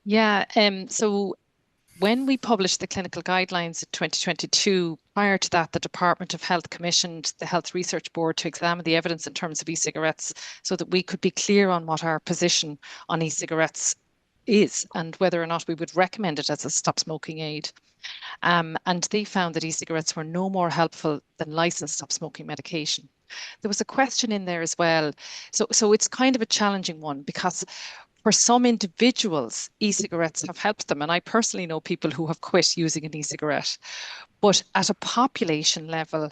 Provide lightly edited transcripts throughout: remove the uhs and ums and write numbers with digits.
Yeah, so when we published the clinical guidelines in 2022, prior to that, the Department of Health commissioned the Health Research Board to examine the evidence in terms of e-cigarettes so that we could be clear on what our position on e-cigarettes is and whether or not we would recommend it as a stop smoking aid. And they found that e-cigarettes were no more helpful than licensed stop smoking medication. There was a question in there as well. So it's kind of a challenging one because for some individuals, e-cigarettes have helped them. And I personally know people who have quit using an e-cigarette. But at a population level,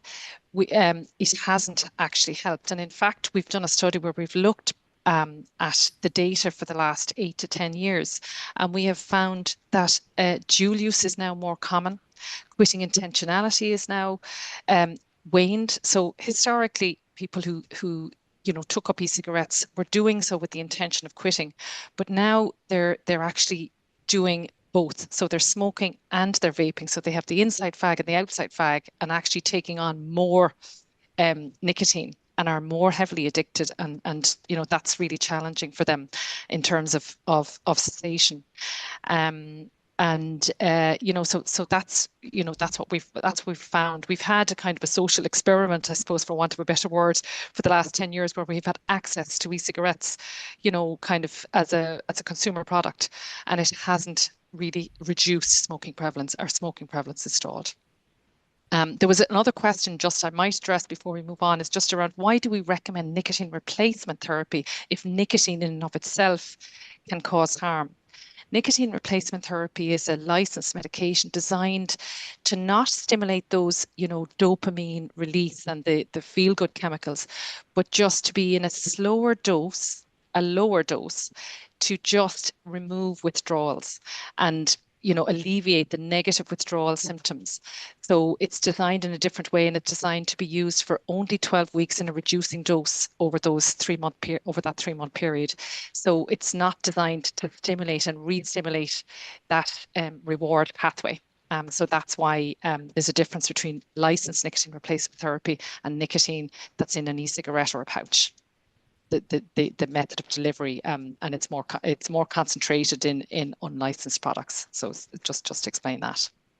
it hasn't actually helped. And in fact, we've done a study where we've looked at the data for the last 8 to 10 years, and we have found that dual use is now more common. Quitting intentionality is now um, waned. So historically, people who took up e-cigarettes were doing so with the intention of quitting, but now they're actually doing both. So they're smoking and they're vaping. So they have the inside fag and the outside fag, and actually taking on more nicotine and are more heavily addicted, and that's really challenging for them in terms of cessation. Um, so that's what we've found. We've had a kind of a social experiment, I suppose, for want of a better word, for the last 10 years, where we've had access to e-cigarettes, kind of as a consumer product, and it hasn't really reduced smoking prevalence. Our smoking prevalence is stalled. There was another question just I might address before we move on, is just around why do we recommend nicotine replacement therapy if nicotine in and of itself can cause harm? Nicotine replacement therapy is a licensed medication designed to not stimulate those, dopamine release and the feel-good chemicals, but just to be in a slower dose, a lower dose, to just remove withdrawals and alleviate the negative withdrawal symptoms. So it's designed in a different way, and it's designed to be used for only 12 weeks in a reducing dose over that 3-month period. So it's not designed to stimulate and re-stimulate that reward pathway. So that's why there's a difference between licensed nicotine replacement therapy and nicotine that's in an e-cigarette or a pouch. The method of delivery, and it's more concentrated in unlicensed products. So just to explain that.